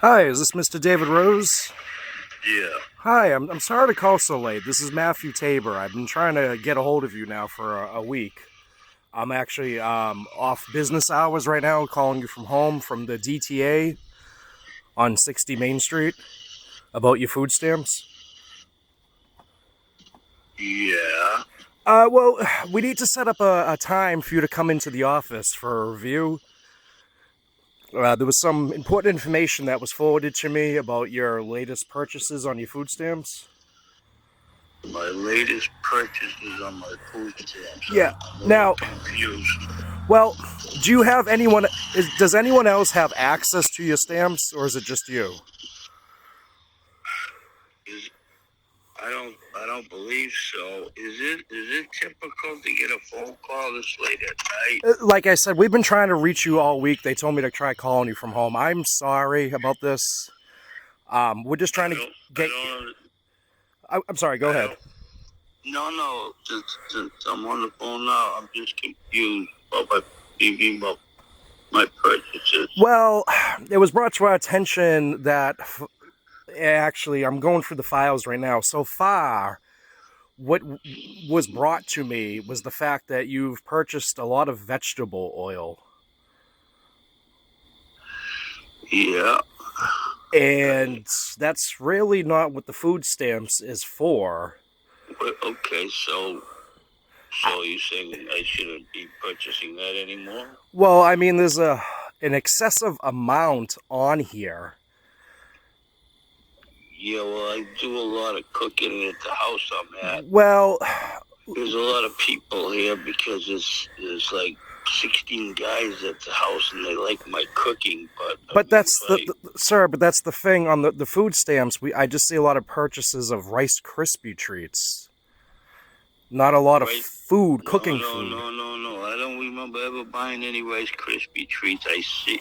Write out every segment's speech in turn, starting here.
Hi, is this Mr. David Rose? Yeah. Hi, I'm sorry to call so late. This is Matthew Tabor. I've been trying to get a hold of you now for a week. I'm actually off business hours right now, calling you from home from the DTA on 60 Main Street about your food stamps. Yeah. Well, we need to set up a time for you to come into the office for a review. There was some important information that was forwarded to me about your latest purchases on your food stamps. My latest purchases on my food stamps. Yeah. I'm a little Now, confused. well, do you have anyone? Does anyone else have access to your stamps, or is it just you? Is, I don't believe so. Is it typical to get a phone call this late at night? Like I said, we've been trying to reach you all week. They told me to try calling you from home. I'm sorry about this. We're just trying I to don't I get. don't I'm sorry. Go I ahead. don't no. Since I'm on the phone now, I'm just confused about my purchases. Well, it was brought to our attention that actually I'm going through the files right now. So far, what was brought to me was the fact that you've purchased a lot of vegetable oil. Yeah. And that's really not what the food stamps is for. Okay, so you're saying I shouldn't be purchasing that anymore? Well, I mean, there's an excessive amount on here. Yeah, well, I do a lot of cooking at the house I'm at. Well, There's a lot of people here because there's like 16 guys at the house and they like my cooking. But I but mean, that's sir. But that's the thing on the food stamps. I just see a lot of purchases of Rice Krispie treats. Not a lot of right? food, No, cooking no, food. no, no, no. I don't remember ever buying any Rice Krispie treats. I see.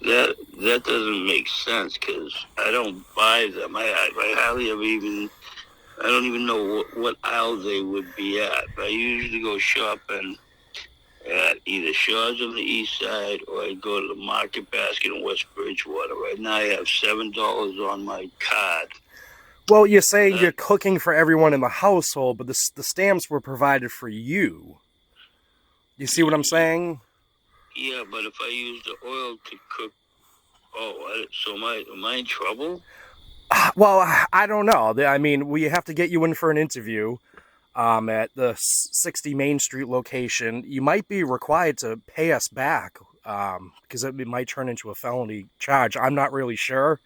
That doesn't make sense because I don't buy them. I hardly ever even. I don't even know what aisle they would be at. I usually go shopping at either Shaw's on the east side or I go to the Market Basket in West Bridgewater. Right now I have $7 on my card. Well, you're saying you're cooking for everyone in the household, but the stamps were provided for you. You see what I'm saying? Yeah, but if I use the oil to cook, so am I in trouble? Well, I don't know. I mean, we have to get you in for an interview at the 60 Main Street location. You might be required to pay us back because it might turn into a felony charge. I'm not really sure.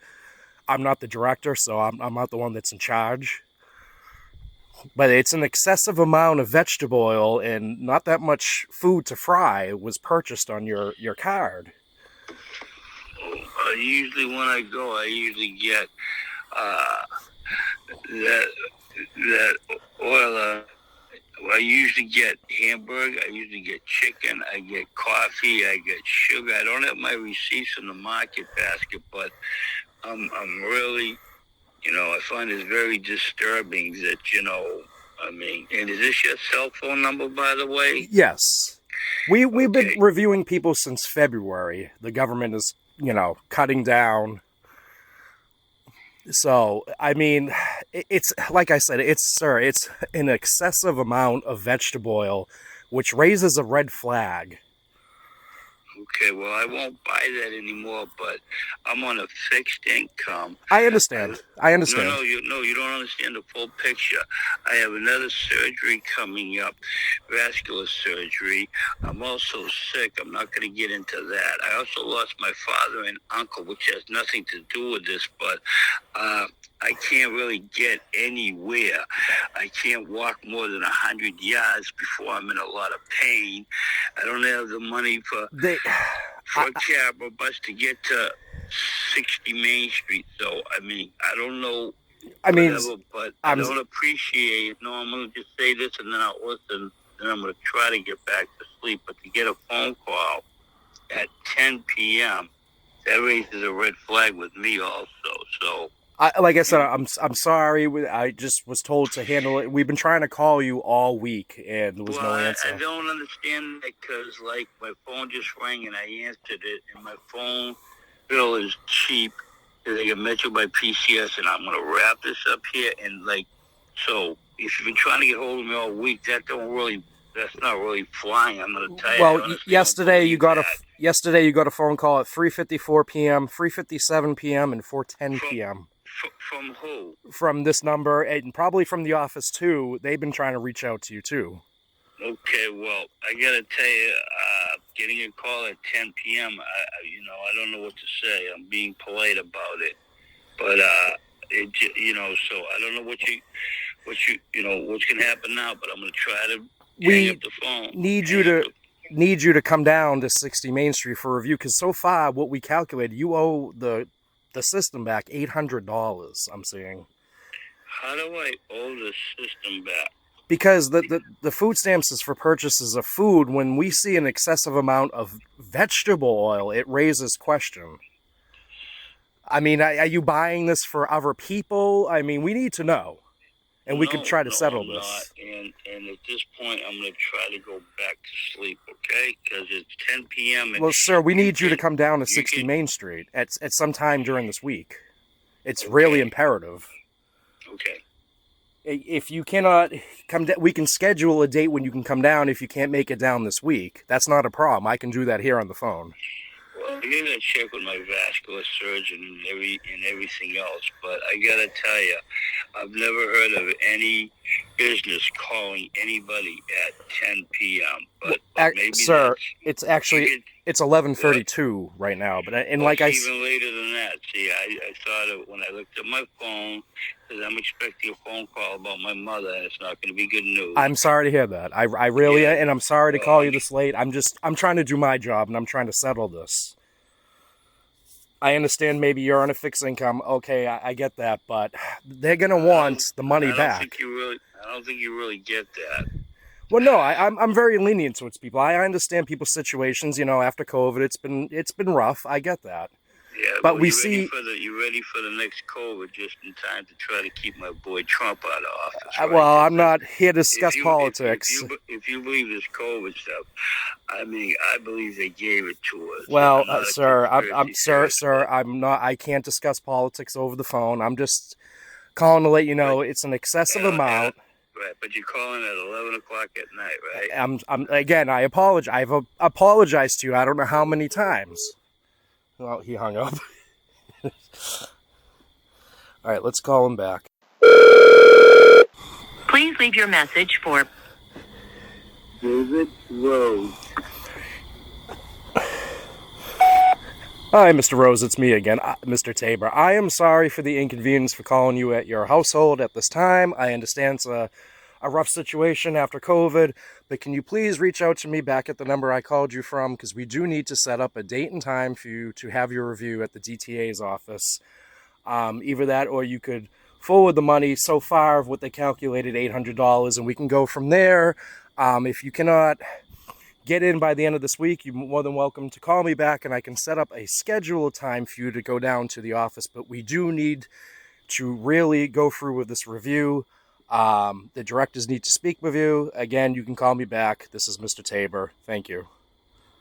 I'm not the director, so I'm not the one that's in charge. But it's an excessive amount of vegetable oil and not that much food to fry was purchased on your card. Usually when I go, I usually get uh, that that oil. I usually get hamburger. I usually get chicken. I get coffee. I get sugar. I don't have my receipts in the Market Basket, but I'm really, I find it very disturbing that, I mean, and is this your cell phone number, by the way? Yes. We've been Okay. reviewing people since February. The government is, cutting down. So, I mean, it's like I said, it's an excessive amount of vegetable oil, which raises a red flag. Okay, well, I won't buy that anymore, but I'm on a fixed income. I understand. I No, understand. you don't understand the full picture. I have another surgery coming up, vascular surgery. I'm also sick. I'm not going to get into that. I also lost my father and uncle, which has nothing to do with this, but I can't really get anywhere. I can't walk more than 100 yards before I'm in a lot of pain. I don't have the money for a cab or bus to get to 60 Main Street. So, I mean, I don't know I mean, whatever, but I don't appreciate it. No, I'm going to just say this and then I'll listen. And I'm going to try to get back to sleep. But to get a phone call at 10 p.m., that raises a red flag with me also. So, like I said, I'm sorry. I just was told to handle it. We've been trying to call you all week, and there was no answer. I don't understand that because, like, my phone just rang and I answered it, and my phone bill is cheap. They get measured by PCS, and I'm gonna wrap this up here. And like, so if you've been trying to get hold of me all week, that's not really flying. I'm gonna tell you. Well, yesterday you got a phone call at 3:54 p.m., 3:57 p.m., and 4:10 p.m. From who? From this number, and probably from the office too. They've been trying to reach out to you too. Okay, well, I gotta tell you, getting a call at 10 p.m., I don't know what to say. I'm being polite about it, but so I don't know what's gonna happen now. But I'm gonna try to hang up the phone. Need you to come down to 60 Main Street for a review, because so far what we calculated, you owe the system back $800. I'm seeing. How do I owe the system back? Because the food stamps is for purchases of food. When we see an excessive amount of vegetable oil, it raises question. I mean, are you buying this for other people? I mean, we need to know. And we could try to settle this. Not. And at this point, I'm going to try to go back to sleep, okay? Because it's 10 p.m. Well, sir, we need you to come down to 60 Main Street at some time during this week. It's really imperative. Okay. If you cannot come down, we can schedule a date when you can come down. If you can't make it down this week, that's not a problem. I can do that here on the phone. Well, I gotta check with my vascular surgeon and everything else, but I gotta tell you, I've never heard of any business calling anybody at 10 p.m. But maybe, sir, it's 11:32 right now. But even later than that. See, I thought it when I looked at my phone, because I'm expecting a phone call about my mother, and it's not going to be good news. I'm sorry to hear that. I really, and I'm sorry to call you this late. I'm trying to do my job, and I'm trying to settle this. I understand maybe you're on a fixed income. Okay, I get that, but they're gonna want the money back. I don't think you really get that. Well, no, I'm very lenient towards people. I understand people's situations. After COVID, it's been rough. I get that. Yeah, but you ready for the next COVID just in time to try to keep my boy Trump out of office. Right? Well, I'm not here to discuss politics. If you believe this COVID stuff, I mean, I believe they gave it to us. Well, sir, I'm not. I can't discuss politics over the phone. I'm just calling to let you know it's an excessive amount. Right, but you're calling at 11 o'clock at night, right? Again, I apologize. I've apologized to you. I don't know how many times. Well, he hung up. All right, let's call him back. Please leave your message for David Rose. Hi, Mr. Rose. It's me again, Mr. Tabor. I am sorry for the inconvenience for calling you at your household at this time. I understand it's a rough situation after COVID, but can you please reach out to me back at the number I called you from, because we do need to set up a date and time for you to have your review at the DTA's office. Either that, or you could forward the money so far of what they calculated, $800, and we can go from there. If you cannot get in by the end of this week, you're more than welcome to call me back, and I can set up a scheduled time for you to go down to the office. But we do need to really go through with this review. The directors need to speak with you. Again, you can call me back. This is Mr. Tabor. Thank you.